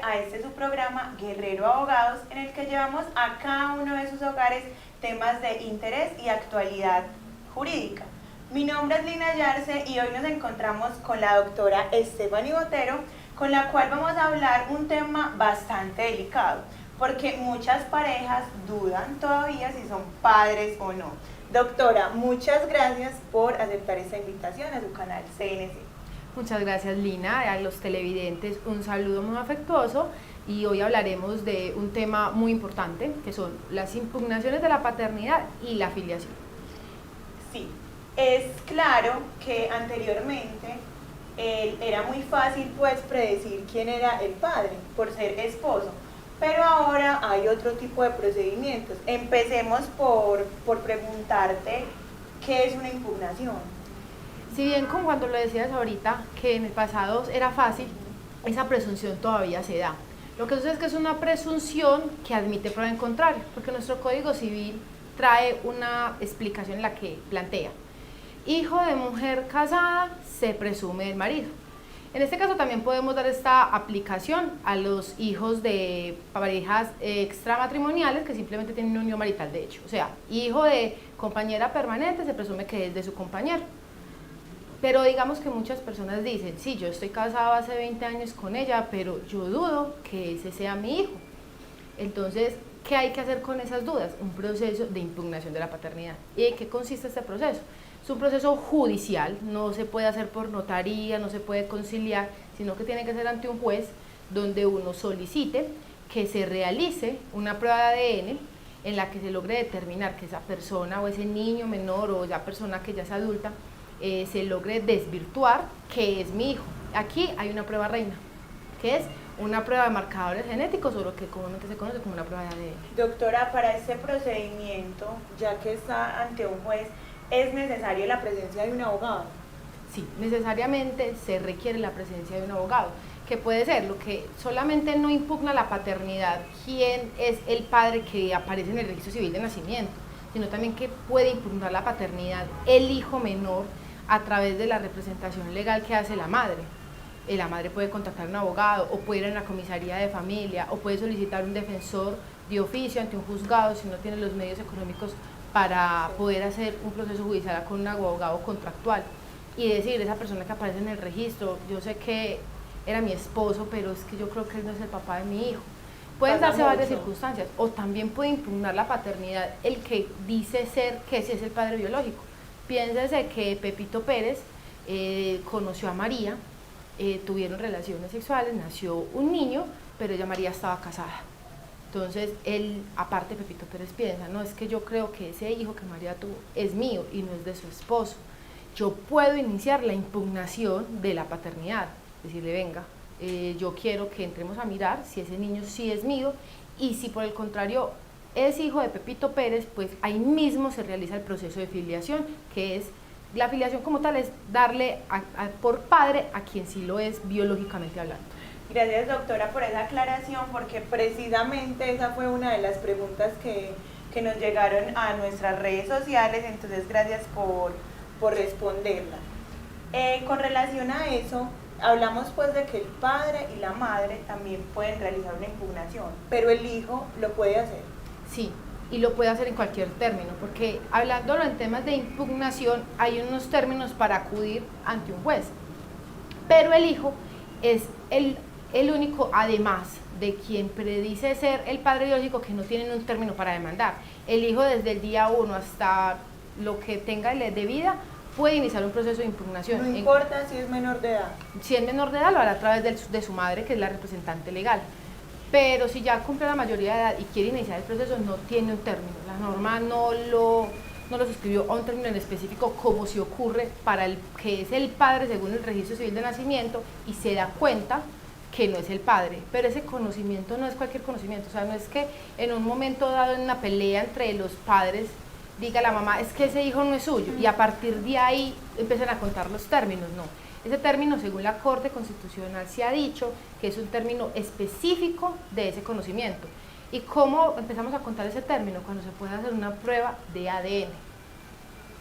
a este su programa Guerrero Abogados, en el que llevamos a cada uno de sus hogares temas de interés y actualidad jurídica. Mi nombre es Lina Yarce y hoy nos encontramos con la doctora Estefany Botero, con la cual vamos a hablar un tema bastante delicado, porque muchas parejas dudan todavía si son padres o no. Doctora, muchas gracias por aceptar esta invitación a su canal CNC. Muchas gracias, Lina. A los televidentes un saludo muy afectuoso y hoy hablaremos de un tema muy importante que son las impugnaciones de la paternidad y la filiación. Sí, es claro que anteriormente era muy fácil pues predecir quién era el padre por ser esposo, pero ahora hay otro tipo de procedimientos. Empecemos por preguntarte qué es una impugnación. Si bien, como cuando lo decías ahorita, que en el pasado era fácil, esa presunción todavía se da. Lo que sucede es que es una presunción que admite prueba en contrario, porque nuestro Código Civil trae una explicación en la que plantea: hijo de mujer casada se presume del marido. En este caso también podemos dar esta aplicación a los hijos de parejas extramatrimoniales que simplemente tienen una unión marital de hecho. O sea, hijo de compañera permanente se presume que es de su compañero. Pero digamos que muchas personas dicen, sí, yo estoy casado hace 20 años con ella, pero yo dudo que ese sea mi hijo. Entonces, ¿qué hay que hacer con esas dudas? Un proceso de impugnación de la paternidad. ¿Y en qué consiste este proceso? Es un proceso judicial, no se puede hacer por notaría, no se puede conciliar, sino que tiene que ser ante un juez donde uno solicite que se realice una prueba de ADN en la que se logre determinar que esa persona o ese niño menor o esa persona que ya es adulta se logre desvirtuar que es mi hijo. Aquí hay una prueba reina, que es una prueba de marcadores genéticos o lo que comúnmente se conoce como una prueba de ADN. Doctora, para este procedimiento, ya que está ante un juez, ¿es necesaria la presencia de un abogado? Sí, necesariamente se requiere la presencia de un abogado, que puede ser lo que solamente no impugna la paternidad, quién es el padre que aparece en el registro civil de nacimiento, sino también que puede impugnar la paternidad el hijo menor a través de la representación legal que hace la madre. La madre puede contactar a un abogado o puede ir a la comisaría de familia o puede solicitar un defensor de oficio ante un juzgado si no tiene los medios económicos para poder hacer un proceso judicial con un abogado contractual y decir, esa persona que aparece en el registro, yo sé que era mi esposo, pero es que yo creo que él no es el papá de mi hijo. Pueden darse varias circunstancias, o también puede impugnar la paternidad el que dice ser que sí es el padre biológico. Piénsese que Pepito Pérez conoció a María, tuvieron relaciones sexuales, nació un niño, pero ella María estaba casada. Entonces él, aparte Pepito Pérez piensa, no, es que yo creo que ese hijo que María tuvo es mío y no es de su esposo. Yo puedo iniciar la impugnación de la paternidad, decirle, venga, yo quiero que entremos a mirar si ese niño sí es mío y si por el contrario es hijo de Pepito Pérez, pues ahí mismo se realiza el proceso de filiación, que es, la filiación como tal es darle por padre a quien sí lo es biológicamente hablando. Gracias, doctora, por esa aclaración, porque precisamente esa fue una de las preguntas que nos llegaron a nuestras redes sociales, entonces gracias por responderla. Con relación a eso, hablamos pues de que el padre y la madre también pueden realizar una impugnación, pero el hijo lo puede hacer. Sí, y lo puede hacer en cualquier término, porque hablándolo en temas de impugnación hay unos términos para acudir ante un juez, pero el hijo es el único, además de quien predice ser el padre biológico, que no tienen un término para demandar. El hijo desde el día 1 hasta lo que tenga de vida puede iniciar un proceso de impugnación. No importa si es menor de edad. Si es menor de edad, lo hará a través de su madre, que es la representante legal. Pero si ya cumple la mayoría de edad y quiere iniciar el proceso, no tiene un término. La norma no lo suscribió a un término en específico, como si ocurre para el que es el padre según el registro civil de nacimiento y se da cuenta que no es el padre, pero ese conocimiento no es cualquier conocimiento, o sea, no es que en un momento dado en una pelea entre los padres diga la mamá, es que ese hijo no es suyo, y a partir de ahí empiezan a contar los términos, no. Ese término, según la Corte Constitucional, se ha dicho que es un término específico de ese conocimiento. ¿Y cómo empezamos a contar ese término? Cuando se puede hacer una prueba de ADN.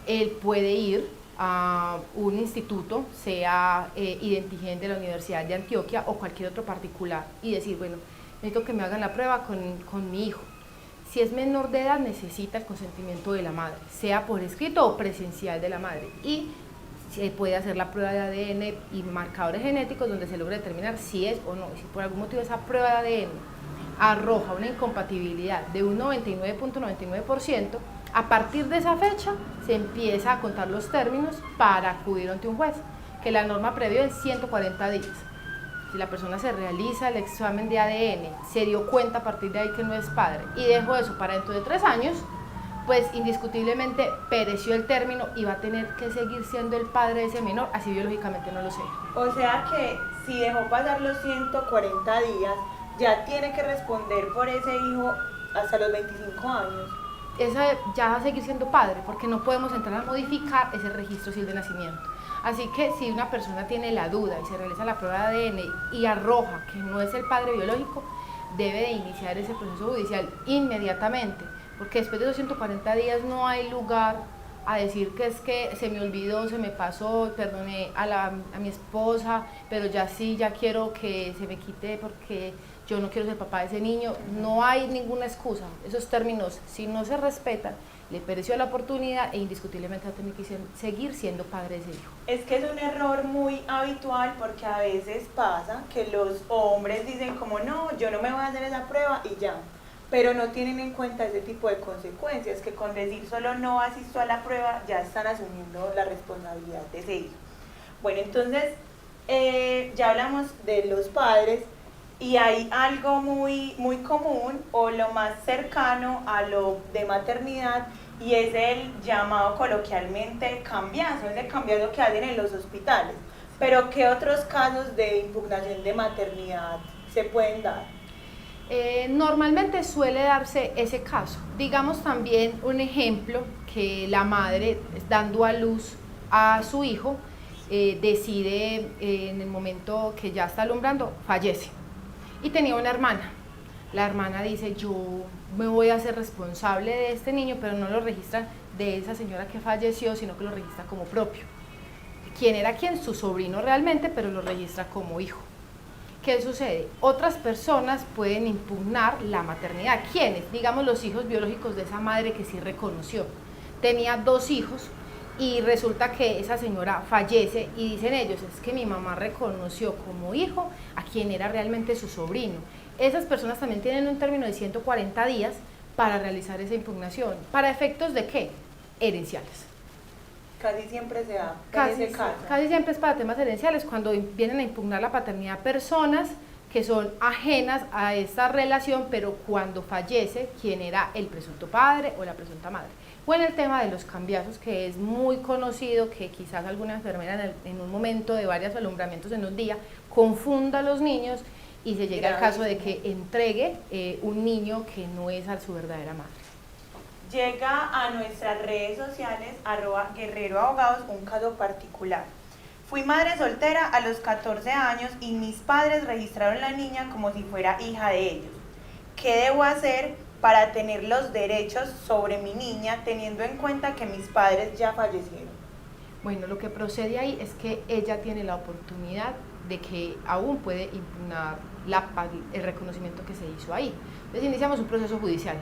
Él puede ir a un instituto, sea Identigen de la Universidad de Antioquia o cualquier otro particular, y decir, bueno, necesito que me hagan la prueba con mi hijo. Si es menor de edad, necesita el consentimiento de la madre, sea por escrito o presencial de la madre, y se puede hacer la prueba de ADN y marcadores genéticos donde se logra determinar si es o no. Si por algún motivo esa prueba de ADN arroja una incompatibilidad de un 99.99%, a partir de esa fecha se empieza a contar los términos para acudir ante un juez, que la norma prevé en 140 días. Si la persona se realiza el examen de ADN, se dio cuenta a partir de ahí que no es padre y dejó eso para dentro de 3 años, pues indiscutiblemente pereció el término y va a tener que seguir siendo el padre de ese menor, así biológicamente no lo sea. O sea que si dejó pasar los 140 días, ya tiene que responder por ese hijo hasta los 25 años. Esa ya va a seguir siendo padre, porque no podemos entrar a modificar ese registro civil de nacimiento. Así que si una persona tiene la duda y se realiza la prueba de ADN y arroja que no es el padre biológico, debe de iniciar ese proceso judicial inmediatamente, porque después de los 140 días no hay lugar a decir que es que se me olvidó, se me pasó, perdoné a mi esposa, pero ya sí, ya quiero que se me quite porque yo no quiero ser papá de ese niño. No hay ninguna excusa. Esos términos, si no se respetan, le pereció la oportunidad e indiscutiblemente va a tener que seguir siendo padre de ese hijo. Es que es un error muy habitual porque a veces pasa que los hombres dicen como no, yo no me voy a hacer esa prueba y ya, pero no tienen en cuenta ese tipo de consecuencias, que con decir solo no asisto a la prueba ya están asumiendo la responsabilidad de ese hijo. Bueno, entonces ya hablamos de los padres y hay algo muy común o lo más cercano a lo de maternidad, y es el llamado coloquialmente cambiazo, ese cambiazo que hacen en los hospitales. Pero ¿qué otros casos de impugnación de maternidad se pueden dar? Normalmente suele darse ese caso. Digamos también un ejemplo, que la madre, dando a luz a su hijo, decide en el momento que ya está alumbrando, fallece. Y tenía una hermana. La hermana dice, yo me voy a hacer responsable de este niño, pero no lo registra de esa señora que falleció, sino que lo registra como propio. ¿Quién era quién? Su sobrino realmente, pero lo registra como hijo. ¿Qué sucede? Otras personas pueden impugnar la maternidad. ¿Quiénes? Digamos los hijos biológicos de esa madre que sí reconoció. Tenía 2 hijos y resulta que esa señora fallece y dicen ellos, es que mi mamá reconoció como hijo a quien era realmente su sobrino. Esas personas también tienen un término de 140 días para realizar esa impugnación. ¿Para efectos de qué? Herenciales. Casi siempre se da en ese caso. Casi siempre es para temas herenciales, cuando vienen a impugnar la paternidad personas que son ajenas a esta relación, pero cuando fallece quien era el presunto padre o la presunta madre. O en el tema de los cambiazos, que es muy conocido, que quizás alguna enfermera en un momento de varios alumbramientos en un día confunda a los niños y se llega al caso de que entregue un niño que no es a su verdadera madre. Llega a nuestras redes sociales, @guerreroabogados, un caso particular. Fui madre soltera a los 14 años y mis padres registraron la niña como si fuera hija de ellos. ¿Qué debo hacer para tener los derechos sobre mi niña, teniendo en cuenta que mis padres ya fallecieron? Bueno, lo que procede ahí es que ella tiene la oportunidad de que aún puede impugnar el reconocimiento que se hizo ahí. Entonces iniciamos un proceso judicial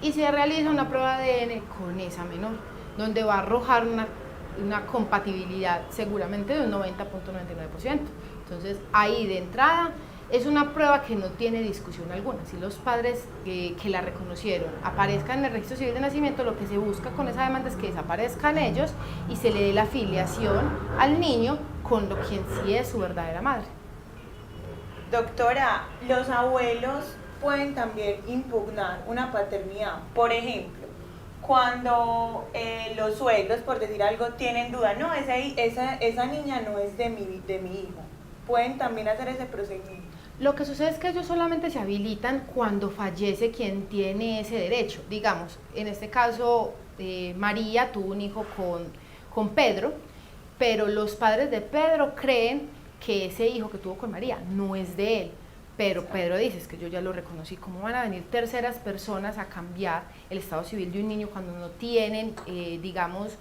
y se realiza una prueba de ADN con esa menor, donde va a arrojar una compatibilidad seguramente de un 90.99%. Entonces ahí de entrada es una prueba que no tiene discusión alguna. Si los padres que la reconocieron aparezcan en el registro civil de nacimiento, lo que se busca con esa demanda es que desaparezcan ellos y se le dé la filiación al niño con quien sí es su verdadera madre. Doctora, los abuelos pueden también impugnar una paternidad. Por ejemplo, cuando los suegros, por decir algo, tienen duda, no, esa niña no es de mi hijo, pueden también hacer ese procedimiento. Lo que sucede es que ellos solamente se habilitan cuando fallece quien tiene ese derecho. Digamos, en este caso, María tuvo un hijo con Pedro, pero los padres de Pedro creen que ese hijo que tuvo con María no es de él. Pero Pedro dice, es que yo ya lo reconocí. ¿Cómo van a venir terceras personas a cambiar el estado civil de un niño cuando no tienen, digamos,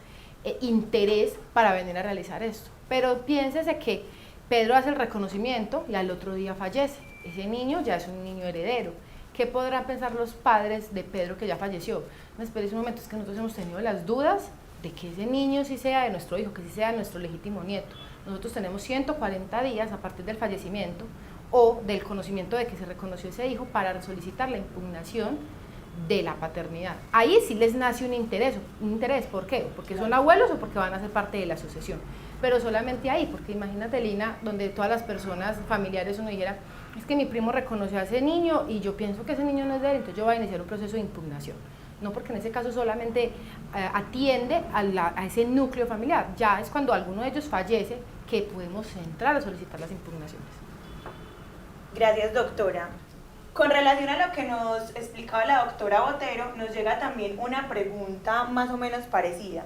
interés para venir a realizar esto. Pero piénsese que Pedro hace el reconocimiento y al otro día fallece. Ese niño ya es un niño heredero. ¿Qué podrán pensar los padres de Pedro que ya falleció? No, espérese un momento, es que nosotros hemos tenido las dudas de que ese niño sí sea de nuestro hijo, que sí sea de nuestro legítimo nieto. Nosotros tenemos 140 días a partir del fallecimiento o del conocimiento de que se reconoció ese hijo para solicitar la impugnación de la paternidad. Ahí sí les nace un interés, ¿por qué? Porque son abuelos o porque van a ser parte de la sucesión, pero solamente ahí, porque imagínate, Lina, donde todas las personas familiares uno dijera, es que mi primo reconoció a ese niño y yo pienso que ese niño no es de él, entonces yo voy a iniciar un proceso de impugnación. No, porque en ese caso solamente atiende a ese núcleo familiar, ya es cuando alguno de ellos fallece que podemos entrar a solicitar las impugnaciones. Gracias, doctora. Con relación a lo que nos explicaba la doctora Botero, nos llega también una pregunta más o menos parecida.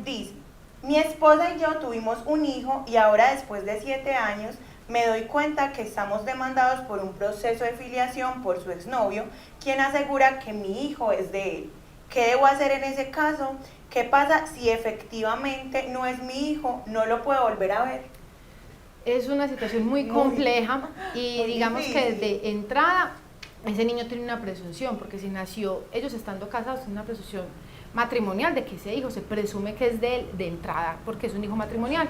Dice, mi esposa y yo tuvimos un hijo y ahora después de 7 años me doy cuenta que estamos demandados por un proceso de filiación por su exnovio, quien asegura que mi hijo es de él. ¿Qué debo hacer en ese caso? ¿Qué pasa si efectivamente no es mi hijo? ¿No lo puedo volver a ver? Es una situación muy compleja y digamos que de entrada ese niño tiene una presunción, porque si nació ellos estando casados, tiene una presunción matrimonial de que ese hijo se presume que es de él de entrada, porque es un hijo matrimonial.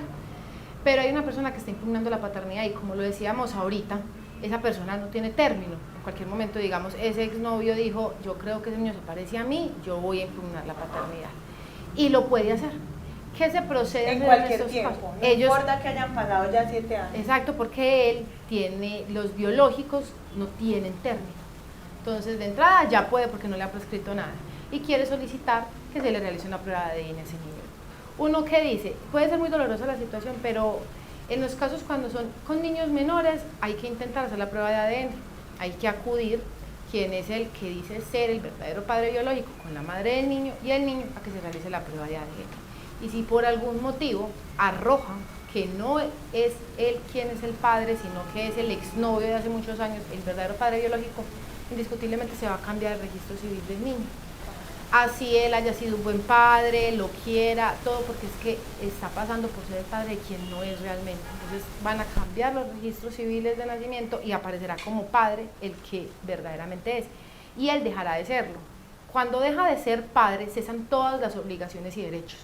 Pero hay una persona que está impugnando la paternidad y como lo decíamos ahorita, esa persona no tiene término. En cualquier momento, digamos, ese exnovio dijo, yo creo que ese niño se parece a mí, yo voy a impugnar la paternidad. Y lo puede hacer. ¿Qué se procede en cualquier tiempo? Casos? No importa que hayan pasado ya 7 años. Exacto, porque él tiene, los biológicos no tienen término. Entonces, de entrada ya puede porque no le ha prescrito nada. Y quiere solicitar que se le realice una prueba de ADN a ese niño. Uno que dice, puede ser muy dolorosa la situación, pero en los casos cuando son con niños menores hay que intentar hacer la prueba de ADN, hay que acudir quien es el que dice ser el verdadero padre biológico con la madre del niño y el niño a que se realice la prueba de ADN. Y si por algún motivo arroja que no es él quien es el padre, sino que es el exnovio de hace muchos años, el verdadero padre biológico, indiscutiblemente se va a cambiar el registro civil del niño. Así él haya sido un buen padre, lo quiera, todo porque es que está pasando por ser el padre de quien no es realmente. Entonces van a cambiar los registros civiles de nacimiento y aparecerá como padre el que verdaderamente es. Y él dejará de serlo. Cuando deja de ser padre, cesan todas las obligaciones y derechos.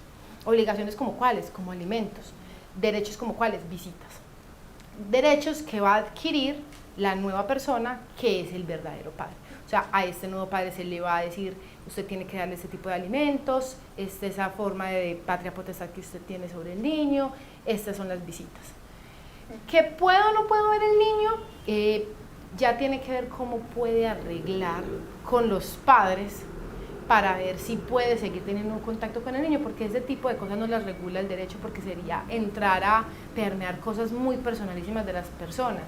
Obligaciones como cuáles, como alimentos. Derechos como cuáles, visitas. Derechos que va a adquirir la nueva persona que es el verdadero padre. O sea, a este nuevo padre se le va a decir, usted tiene que darle este tipo de alimentos, esa forma de patria potestad que usted tiene sobre el niño, estas son las visitas. ¿Qué puedo o no puedo ver el niño? Ya tiene que ver cómo puede arreglar con los padres para ver si puede seguir teniendo un contacto con el niño, porque ese tipo de cosas no las regula el derecho, porque sería entrar a permear cosas muy personalísimas de las personas.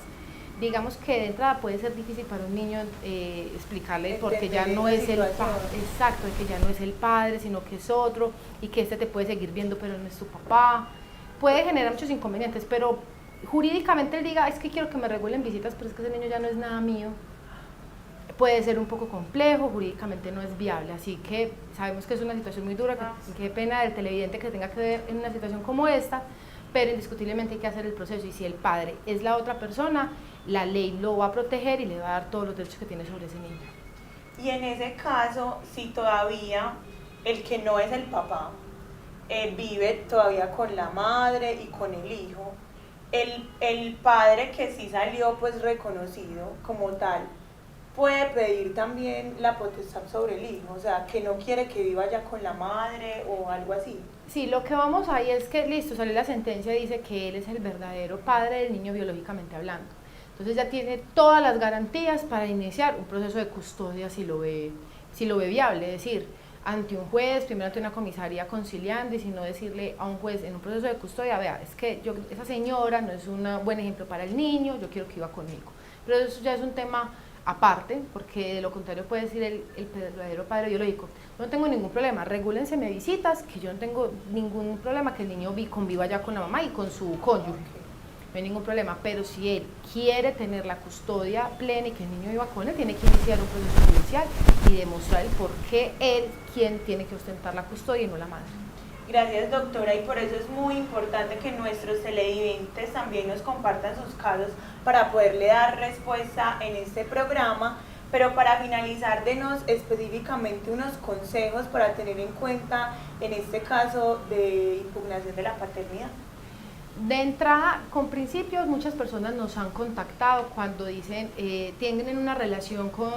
Digamos que de entrada puede ser difícil para un niño explicarle porque ya no es el padre, exacto, que ya no es el padre, sino que es otro, y que este te puede seguir viendo pero no es tu papá. Puede generar muchos inconvenientes, pero jurídicamente él diga, es que quiero que me regulen visitas, pero es que ese niño ya no es nada mío. Puede ser un poco complejo, jurídicamente no es viable, así que sabemos que es una situación muy dura, qué pena del televidente que tenga que ver en una situación como esta, pero indiscutiblemente hay que hacer el proceso, y si el padre es la otra persona, la ley lo va a proteger y le va a dar todos los derechos que tiene sobre ese niño. Y en ese caso, si todavía el que no es el papá vive todavía con la madre y con el hijo, el padre que sí salió pues reconocido como tal, puede pedir también la potestad sobre el hijo, o sea, que no quiere que viva ya con la madre o algo así. Sí, lo que vamos ahí es que, listo, sale la sentencia y dice que él es el verdadero padre del niño biológicamente hablando. Entonces ya tiene todas las garantías para iniciar un proceso de custodia si lo ve viable, es decir, ante un juez, primero ante una comisaría conciliando, y si no decirle a un juez en un proceso de custodia, vea, es que esa señora no es un buen ejemplo para el niño, yo quiero que viva conmigo. Pero eso ya es un tema aparte, porque de lo contrario puede decir el verdadero padre biológico, no tengo ningún problema, regúlense me visitas, que yo no tengo ningún problema que el niño conviva ya con la mamá y con su cónyuge. hay ningún problema, pero si él quiere tener la custodia plena y que el niño viva con él, tiene que iniciar un proceso judicial y demostrar el por qué él quien tiene que ostentar la custodia y no la madre. Gracias, doctora, y por eso es muy importante que nuestros televidentes también nos compartan sus casos para poderle dar respuesta en este programa. Pero para finalizar, denos específicamente unos consejos para tener en cuenta en este caso de impugnación de la paternidad. De entrada, con principios, muchas personas nos han contactado cuando dicen, tienen una relación con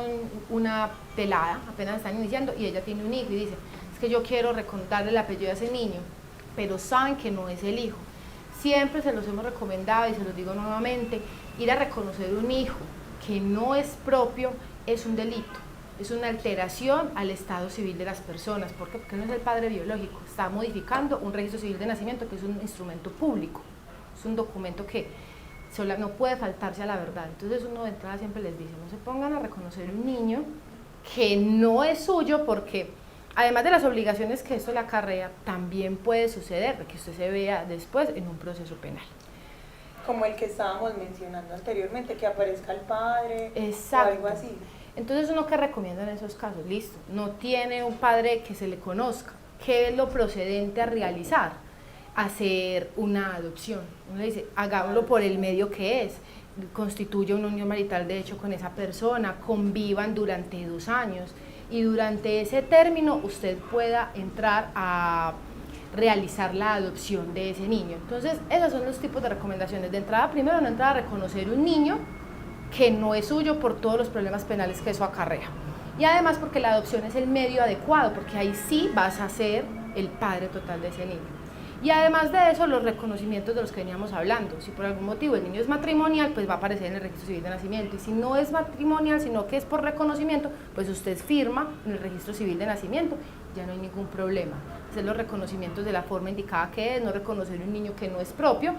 una pelada, apenas están iniciando, y ella tiene un hijo y dice, es que yo quiero darle el apellido a ese niño, pero saben que no es el hijo. Siempre se los hemos recomendado y se los digo nuevamente, ir a reconocer un hijo que no es propio es un delito, es una alteración al estado civil de las personas. ¿Por qué? Porque no es el padre biológico, está modificando un registro civil de nacimiento que es un instrumento público, es un documento que no puede faltarse a la verdad. Entonces uno de entrada siempre les dice, no se pongan a reconocer un niño que no es suyo, porque además de las obligaciones que esto le acarrea, también puede suceder que usted se vea después en un proceso penal. Como el que estábamos mencionando anteriormente, que aparezca el padre. Exacto. O algo así. Entonces, ¿uno qué recomienda en esos casos? Listo, no tiene un padre que se le conozca. ¿Qué es lo procedente a realizar? Hacer una adopción. Uno dice, hagámoslo por el medio que es. Constituye una unión marital de hecho con esa persona, convivan durante 2 años y durante ese término usted pueda entrar a realizar la adopción de ese niño. Entonces, esos son los tipos de recomendaciones. De entrada, primero, no entrar a reconocer un niño que no es suyo por todos los problemas penales que eso acarrea. Y además porque la adopción es el medio adecuado, porque ahí sí vas a ser el padre total de ese niño. Y además de eso, los reconocimientos de los que veníamos hablando. Si por algún motivo el niño es matrimonial, pues va a aparecer en el registro civil de nacimiento. Y si no es matrimonial, sino que es por reconocimiento, pues usted firma en el registro civil de nacimiento, ya no hay ningún problema. Hacer los reconocimientos de la forma indicada que es, no reconocer un niño que no es propio,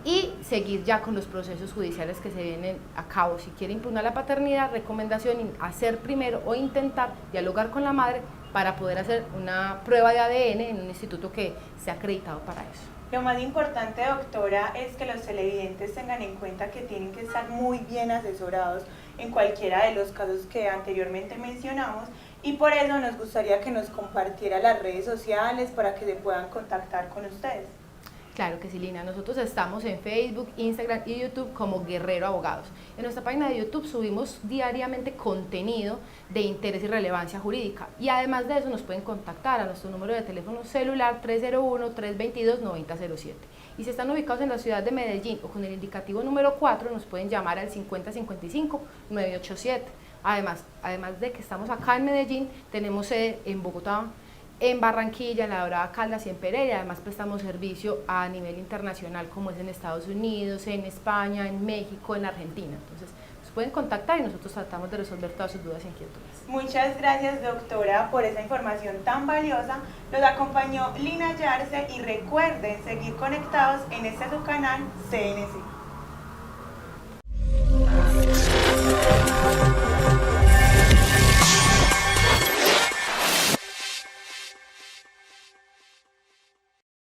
y seguir ya con los procesos judiciales que se vienen a cabo. Si quiere impugnar la paternidad, recomendación, hacer primero o intentar dialogar con la madre para poder hacer una prueba de ADN en un instituto que esté acreditado para eso. Lo más importante, doctora, es que los televidentes tengan en cuenta que tienen que estar muy bien asesorados en cualquiera de los casos que anteriormente mencionamos, y por eso nos gustaría que nos compartiera las redes sociales para que se puedan contactar con ustedes. Claro que sí, Lina. Nosotros estamos en Facebook, Instagram y YouTube como Guerrero Abogados. En nuestra página de YouTube subimos diariamente contenido de interés y relevancia jurídica. Y además de eso nos pueden contactar a nuestro número de teléfono celular 301-322-9007. Y si están ubicados en la ciudad de Medellín o con el indicativo número 4, nos pueden llamar al 5055-987. Además de que estamos acá en Medellín, tenemos sede en Bogotá, en Barranquilla, en La Dorada, Caldas y en Pereira, y además prestamos servicio a nivel internacional, como es en Estados Unidos, en España, en México, en Argentina. Entonces, nos pueden contactar y nosotros tratamos de resolver todas sus dudas e inquietudes. Muchas gracias, doctora, por esa información tan valiosa. Los acompañó Lina Yarse y recuerden seguir conectados en este su canal CNC.